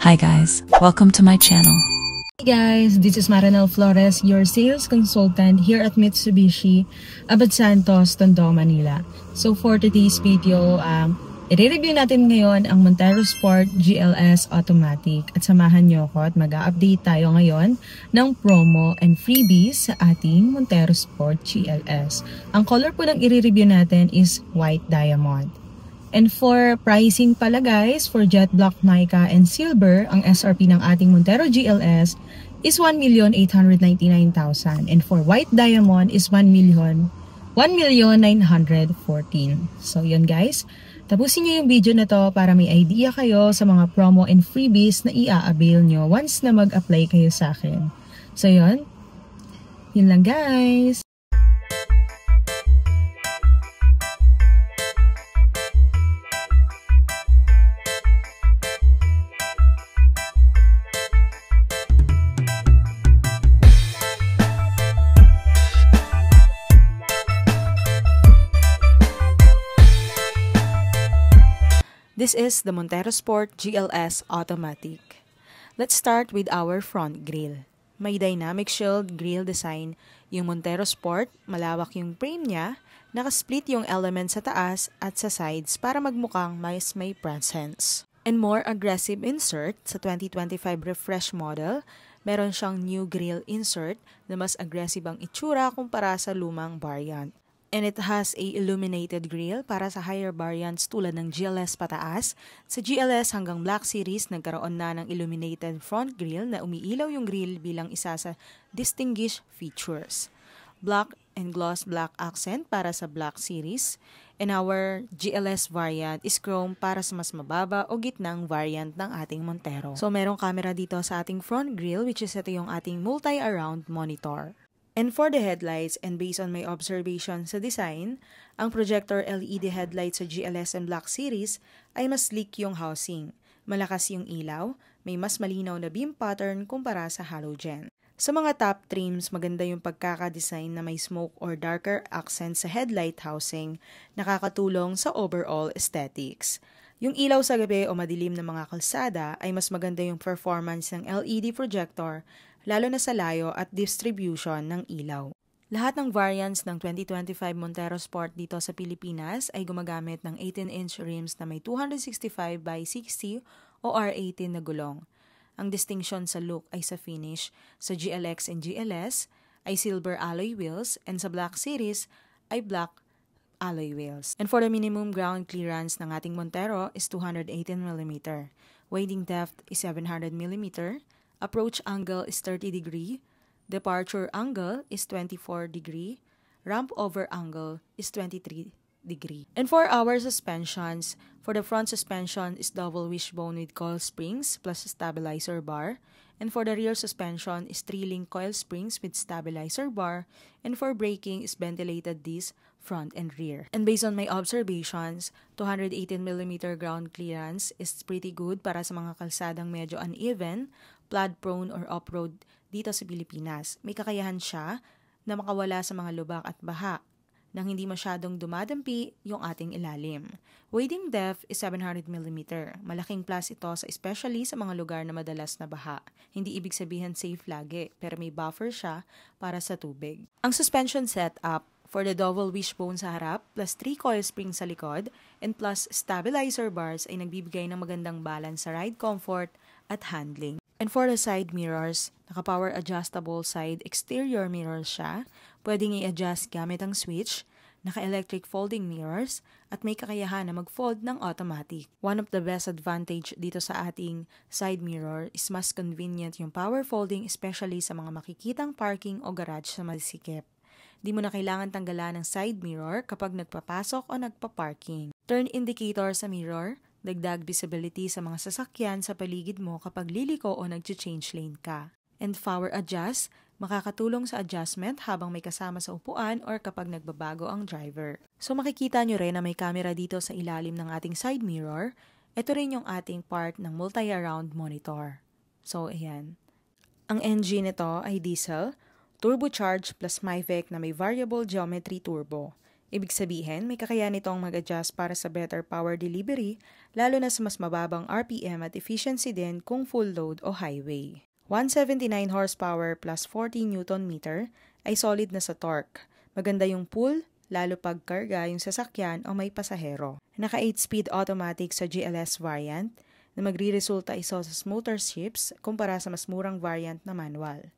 Hi guys, welcome to my channel. Hey guys, this is Maranel Flores, your sales consultant here at Mitsubishi, Abad Santos, Tondo, Manila. So for today's video, i-review natin ngayon ang Montero Sport GLS Automatic at samahan nyo ako at mag-update tayo ngayon ng promo and freebies sa ating Montero Sport GLS. Ang color po ng i-review natin is White Diamond. And for pricing pala guys, for Jet Black Mica and Silver, ang SRP ng ating Montero GLS is 1,899,000. And for White Diamond is 1,914,000. So yun guys, tapusin nyo yung video na to para may idea kayo sa mga promo and freebies na i-avail nyo once na mag-apply kayo sa akin. So yun lang guys. This is the Montero Sport GLS Automatic. Let's start with our front grille. May dynamic shield grille design yung Montero Sport, malawak yung frame niya, nakasplit yung element sa taas at sa sides para magmukhang mas may presence. And more aggressive insert sa 2025 refresh model, meron siyang new grille insert na mas aggressive ang itsura kumpara sa lumang variant. And it has a illuminated grille para sa higher variants tulad ng GLS pataas. Sa GLS hanggang Black Series, nagkaroon na ng illuminated front grille na umiilaw yung grille bilang isa sa distinguished features. Black and gloss black accent para sa Black Series. And our GLS variant is chrome para sa mas mababa o gitnang variant ng ating Montero. So merong camera dito sa ating front grille, which is ito yung ating multi-around monitor. And for the headlights, and based on my observation sa design, ang projector LED headlights sa GLS and Black Series ay mas sleek yung housing. Malakas yung ilaw, may mas malinaw na beam pattern kumpara sa halogen. Sa mga top trims, maganda yung pagkakadesign na may smoke or darker accent sa headlight housing, nakakatulong sa overall aesthetics. Yung ilaw sa gabi o madilim na mga kalsada ay mas maganda yung performance ng LED projector, lalo na sa layo at distribution ng ilaw. Lahat ng variants ng 2025 Montero Sport dito sa Pilipinas ay gumagamit ng 18-inch rims na may 265 by 60 o R18 na gulong. Ang distinction sa look ay sa finish. Sa GLX and GLS ay silver alloy wheels and sa Black Series ay black alloy wheels. And for the minimum ground clearance ng ating Montero is 218mm. Wading depth is 700mm. Approach angle is 30 degree, departure angle is 24 degree, ramp over angle is 23 degree. And for our suspensions, for the front suspension is double wishbone with coil springs plus stabilizer bar, and for the rear suspension is 3-link coil springs with stabilizer bar, and for braking is ventilated disc front and rear. And based on my observations, 218mm ground clearance is pretty good para sa mga kalsadang medyo uneven, flood-prone or off-road dito sa Pilipinas. May kakayahan siya na makawala sa mga lubak at baha nang hindi masyadong dumadampi yung ating ilalim. Wading depth is 700mm. Malaking plus ito especially sa mga lugar na madalas na baha. Hindi ibig sabihin safe lagi, pero may buffer siya para sa tubig. Ang suspension setup for the double wishbone sa harap, plus 3 coil springs sa likod, and plus stabilizer bars ay nagbibigay ng magandang balance sa ride comfort at handling. And for the side mirrors, naka-power adjustable side exterior mirrors siya. Pwedeng i-adjust gamit ang switch, naka-electric folding mirrors, at may kakayahan na mag-fold ng automatic. One of the best advantage dito sa ating side mirror is mas convenient yung power folding, especially sa mga makikitang parking o garage sa masikip. Di mo na kailangan tanggalan ng side mirror kapag nagpapasok o nagpa-parking. Turn indicator sa mirror, dagdag visibility sa mga sasakyan sa paligid mo kapag liliko o nag-change lane ka. And power adjust, makakatulong sa adjustment habang may kasama sa upuan or kapag nagbabago ang driver. So makikita nyo rin na may camera dito sa ilalim ng ating side mirror. Ito rin yung ating part ng multi-around monitor. So ayan. Ang engine nito ay diesel, turbocharged plus MIVEC na may variable geometry turbo. Ibig sabihin, may kakayahan itong mag-adjust para sa better power delivery, lalo na sa mas mababang RPM at efficiency din kung full load o highway. 179 horsepower plus 40 Newton meter ay solid na sa torque. Maganda yung pull, lalo pag karga yung sasakyan o may pasahero. Naka 8-speed automatic sa GLS variant na magre-resulta iso sa smoother shifts kumpara sa mas murang variant na manual.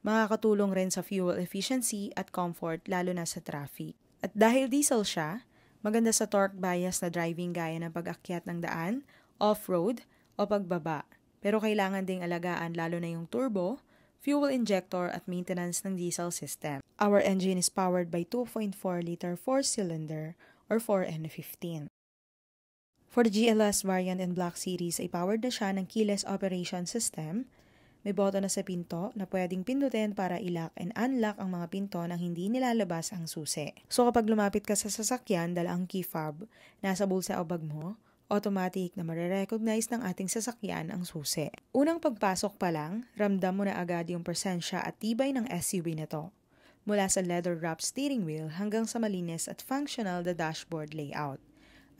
Makakatulong rin sa fuel efficiency at comfort lalo na sa traffic. At dahil diesel siya, maganda sa torque bias na driving gaya ng pag-akyat ng daan, off-road o pagbaba. Pero kailangan ding alagaan lalo na yung turbo, fuel injector at maintenance ng diesel system. Our engine is powered by 2.4-liter 4-cylinder or 4N15. For the GLS variant and Black Series ay powered na siya ng keyless operation system. May button na sa pinto na pwedeng pindutin para i-lock and unlock ang mga pinto nang hindi nilalabas ang susi. So kapag lumapit ka sa sasakyan dala ang key fob, nasa bulsa o bag mo, automatic na marirecognize ng ating sasakyan ang susi. Unang pagpasok pa lang, ramdam mo na agad yung presensya at tibay ng SUV na to. Mula sa leather-wrapped steering wheel hanggang sa malinis at functional na dashboard layout.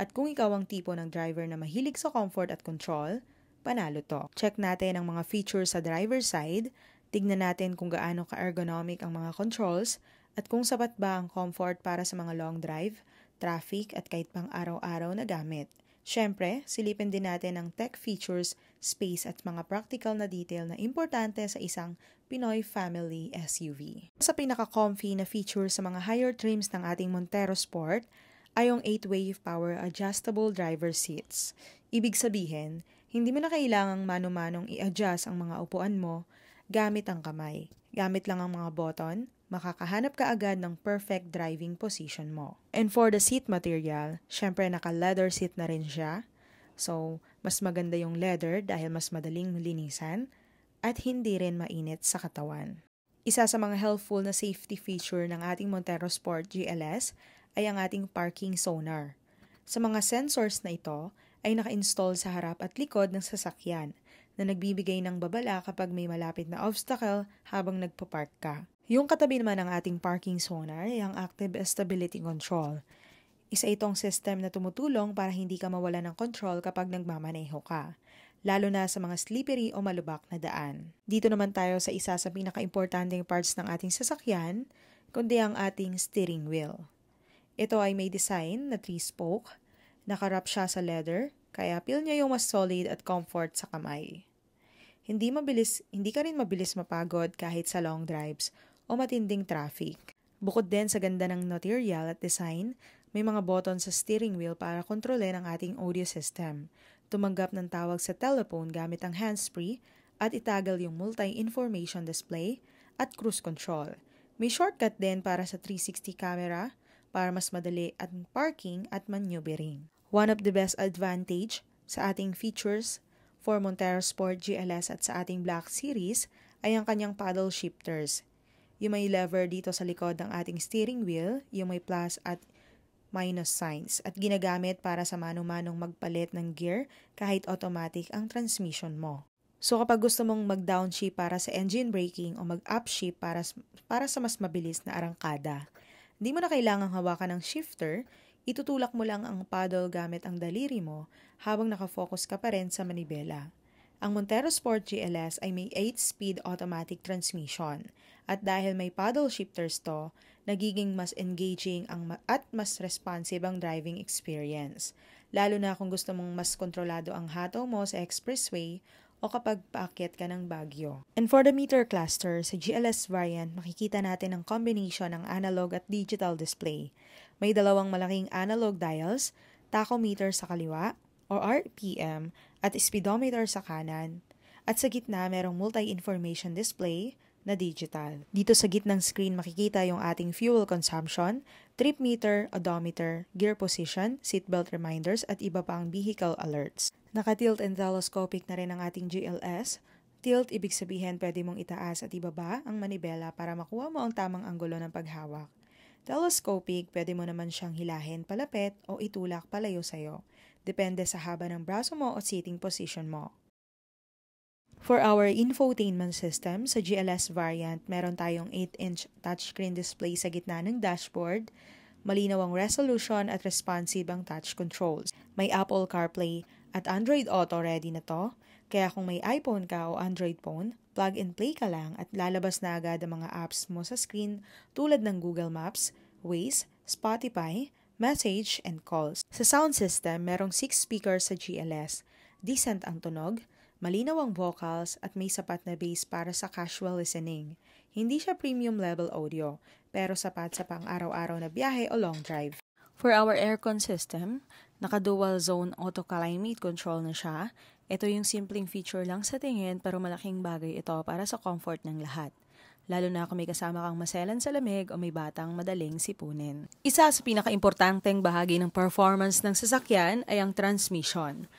At kung ikaw ang tipo ng driver na mahilig sa comfort at control, panalo to. Check natin ang mga features sa driver's side, tignan natin kung gaano ka-ergonomic ang mga controls, at kung sapat ba ang comfort para sa mga long drive, traffic at kahit pang araw-araw na gamit. Siyempre, silipin din natin ang tech features, space at mga practical na detail na importante sa isang Pinoy family SUV. Sa pinaka-comfy na feature sa mga higher trims ng ating Montero Sport ay yung 8-way power adjustable driver seats. Ibig sabihin, hindi mo na kailangang mano-manong i-adjust ang mga upuan mo gamit ang kamay. Gamit lang ang mga button, makakahanap ka agad ng perfect driving position mo. And for the seat material, syempre naka-leather seat na rin siya. So, mas maganda yung leather dahil mas madaling linisan at hindi rin mainit sa katawan. Isa sa mga helpful na safety feature ng ating Montero Sport GLS ay ang ating parking sonar. Sa mga sensors na ito ay naka-install sa harap at likod ng sasakyan na nagbibigay ng babala kapag may malapit na obstacle habang nagpapark ka. Yung katabi naman ng ating parking sonar ay ang Active Stability Control. Isa itong system na tumutulong para hindi ka mawala ng control kapag nagmamaneho ka, lalo na sa mga slippery o malubak na daan. Dito naman tayo sa isa sa pinaka-importanteng parts ng ating sasakyan, kundi ang ating steering wheel. Ito ay may design na 3-spoke, nakarap siya sa leather, kaya feel niya yung mas solid at comfort sa kamay. Hindi ka rin mabilis mapagod kahit sa long drives o matinding traffic. Bukod din sa ganda ng material at design, may mga button sa steering wheel para kontrolin ang ating audio system, tumanggap ng tawag sa telephone gamit ang hands-free at itagal yung multi-information display at cruise control. May shortcut din para sa 360 camera para mas madali at parking at maneuvering. One of the best advantage sa ating features for Montero Sport GLS at sa ating Black Series ay ang kanyang paddle shifters. Yung may lever dito sa likod ng ating steering wheel, yung may plus at minus signs at ginagamit para sa mano-manong magpalit ng gear kahit automatic ang transmission mo. So kapag gusto mong mag-downshift para sa engine braking o mag-upshift para sa mas mabilis na arangkada, hindi mo na kailangang hawakan ng shifter, itutulak mo lang ang paddle gamit ang daliri mo habang nakafocus ka pa rin sa manibela. Ang Montero Sport GLS ay may 8-speed automatic transmission at dahil may paddle shifters to, nagiging mas engaging at mas responsive ang driving experience. Lalo na kung gusto mong mas kontrolado ang hataw mo sa expressway o kapag paakyat ka ng Baguio. And for the meter cluster, sa GLS variant, makikita natin ang combination ng analog at digital display. May dalawang malaking analog dials, tachometer sa kaliwa, o RPM, at speedometer sa kanan. At sa gitna, merong multi-information display na digital. Dito sa gitnang screen, makikita yung ating fuel consumption, trip meter, odometer, gear position, seatbelt reminders, at iba pang vehicle alerts. Naka-tilt and telescopic na rin ang ating GLS. Tilt, ibig sabihin pwede mong itaas at ibaba ang manibela para makuha mo ang tamang anggulo ng paghawak. Telescopic, pwede mo naman siyang hilahin palapit o itulak palayo sa'yo. Depende sa haba ng braso mo o seating position mo. For our infotainment system, sa GLS variant, meron tayong 8-inch touchscreen display sa gitna ng dashboard. Malinaw ang resolution at responsive ang touch controls. May Apple CarPlay at Android Auto ready na to, kaya kung may iPhone ka o Android phone, plug and play ka lang at lalabas na agad ang mga apps mo sa screen tulad ng Google Maps, Waze, Spotify, Message, and Calls. Sa sound system, merong 6 speakers sa GLS. Decent ang tunog, malinaw ang vocals at may sapat na bass para sa casual listening. Hindi siya premium level audio, pero sapat sa pang-araw-araw na biyahe o long drive. For our aircon system, naka-dual zone auto climate control na siya. Ito yung simpleng feature lang sa tingin pero malaking bagay ito para sa comfort ng lahat. Lalo na kung may kasama kang maselan sa lamig o may batang madaling sipunin. Isa sa pinaka-importanteng bahagi ng performance ng sasakyan ay ang transmission.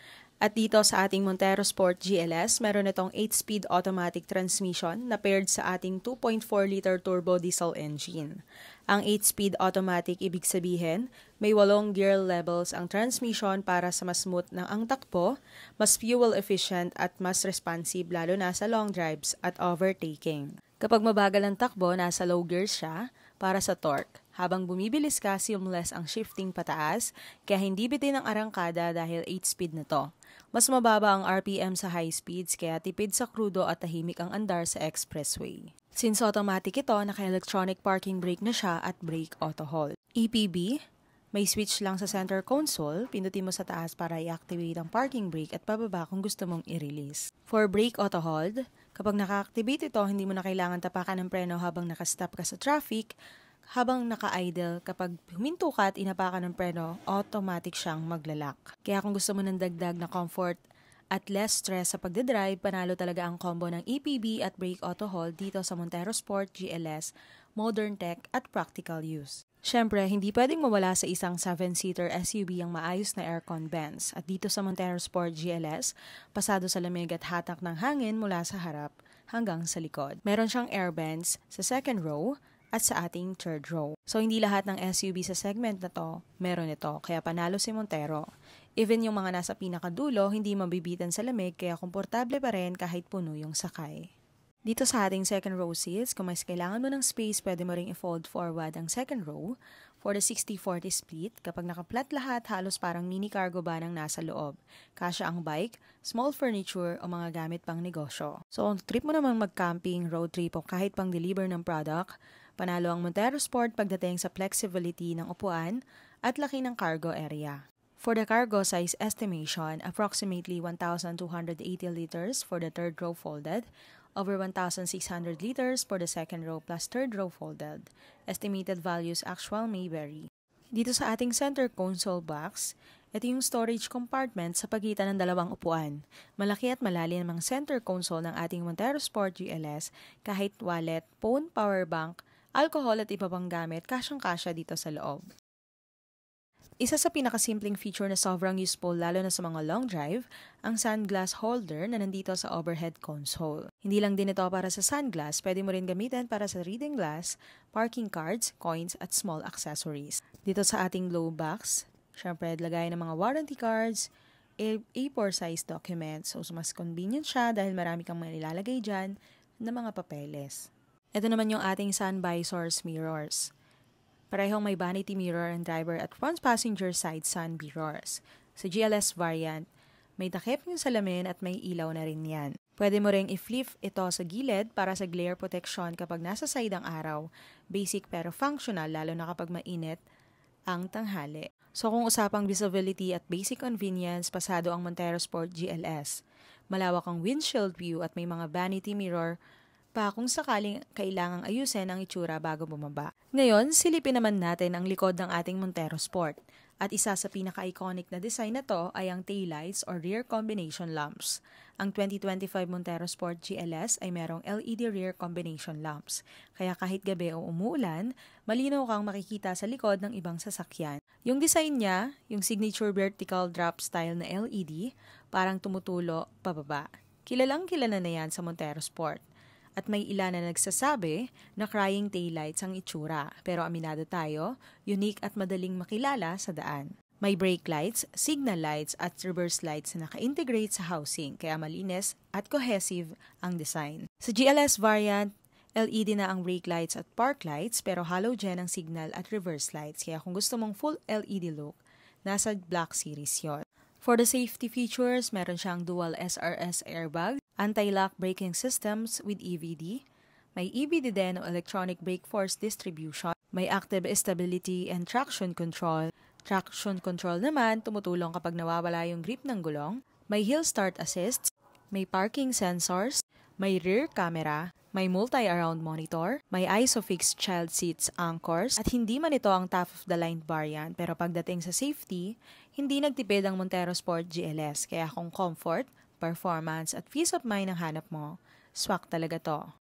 At dito sa ating Montero Sport GLS, meron itong 8-speed automatic transmission na paired sa ating 2.4-liter turbo diesel engine. Ang 8-speed automatic ibig sabihin, may 8 gear levels ang transmission para sa mas smooth na ang takbo, mas fuel efficient at mas responsive lalo na sa long drives at overtaking. Kapag mabagal ang takbo, nasa low gears siya para sa torque. Habang bumibilis ka, seamless ang shifting pataas, kaya hindi bitin ang arangkada dahil 8-speed na to. Mas mababa ang RPM sa high speeds, kaya tipid sa krudo at tahimik ang andar sa expressway. Since automatic ito, naka-electronic parking brake na siya at brake auto hold. EPB, may switch lang sa center console, pindutin mo sa taas para i-activate ang parking brake at pababa kung gusto mong i-release. For brake auto hold, kapag naka-activate ito, hindi mo na kailangan tapakan ng preno habang nakastop ka sa traffic. Habang naka-idle, kapag huminto ka at inapakan ng preno, automatic siyang maglalak. Kaya kung gusto mo ng dagdag na comfort at less stress sa pagdadrive, panalo talaga ang combo ng EPB at brake auto hold dito sa Montero Sport GLS, modern tech at practical use. Siyempre, hindi pwedeng mawala sa isang 7-seater SUV ang maayos na aircon vents. At dito sa Montero Sport GLS, pasado sa lamig at hatak ng hangin mula sa harap hanggang sa likod. Meron siyang air vents sa second row at sa ating third row. So, hindi lahat ng SUV sa segment na to, meron ito. Kaya panalo si Montero. Even yung mga nasa pinakadulo, hindi mabibitan sa lamig, kaya komportable pa rin kahit puno yung sakay. Dito sa ating second row seats, kung mas kailangan mo ng space, pwede mo ring i-fold forward ang second row. For the 60-40 split, kapag nakaplat lahat, halos parang mini cargo van ang nasa loob. Kasya ang bike, small furniture o mga gamit pang negosyo. So, kung trip mo namang mag-camping, road trip o kahit pang deliver ng product, panalo ang Montero Sport pagdating sa flexibility ng upuan at laki ng cargo area. For the cargo size estimation, approximately 1,280 liters for the third row folded, over 1,600 liters for the second row plus third row folded. Estimated values actual may vary. Dito sa ating center console box, ito yung storage compartment sa pagitan ng dalawang upuan. Malaki at malalim ang center console ng ating Montero Sport GLS, kahit wallet, phone, power bank, alcohol at iba pang gamit, kasyang-kasya dito sa loob. Isa sa pinakasimpleng feature na sobrang useful lalo na sa mga long drive, ang sunglass holder na nandito sa overhead console. Hindi lang din ito para sa sunglass, pwede mo rin gamitin para sa reading glass, parking cards, coins at small accessories. Dito sa ating low box, syempre lagay ng mga warranty cards, A4 size documents, so mas convenient siya dahil marami kang mailalagay dyan na mga papeles. Ito naman yung ating sun visors mirrors. Parehong may vanity mirror ang driver at front passenger side sun mirrors. Sa GLS variant, may takip yung salamin at may ilaw na rin yan. Pwede mo ring i-flip ito sa gilid para sa glare protection kapag nasa side ang araw. Basic pero functional lalo na kapag mainit ang tanghali. So kung usapang visibility at basic convenience, pasado ang Montero Sport GLS. Malawak ang windshield view at may mga vanity mirror pa kung sakaling kailangang ayusin ang itsura bago bumaba. Ngayon, silipin naman natin ang likod ng ating Montero Sport. At isa sa pinaka-iconic na design na to ay ang taillights or rear combination lamps. Ang 2025 Montero Sport GLS ay merong LED rear combination lamps. Kaya kahit gabi o umuulan, malinaw kang makikita sa likod ng ibang sasakyan. Yung design niya, yung signature vertical drop style na LED, parang tumutulo pababa. Kilalang kilala na yan sa Montero Sport. At may ilan na nagsasabi na crying taillights ang itsura. Pero aminado tayo, unique at madaling makilala sa daan. May brake lights, signal lights at reverse lights na naka-integrate sa housing, kaya malinis at cohesive ang design. Sa GLS variant, LED na ang brake lights at park lights pero halogen ang signal at reverse lights. Kaya kung gusto mong full LED look, nasa Black Series yon. For the safety features, meron siyang dual SRS airbag, anti-lock braking systems with EVD, may EBD din o electronic brake force distribution, may active stability and traction control. Traction control naman tumutulong kapag nawawala yung grip ng gulong, may hill start assist, may parking sensors, may rear camera, may multi-around monitor, may ISOFIX child seats anchors, at hindi man ito ang top-of-the-line variant. Pero pagdating sa safety, hindi nagtipid ang Montero Sport GLS. Kaya kung comfort, performance, at peace of mind ang hanap mo, swak talaga to.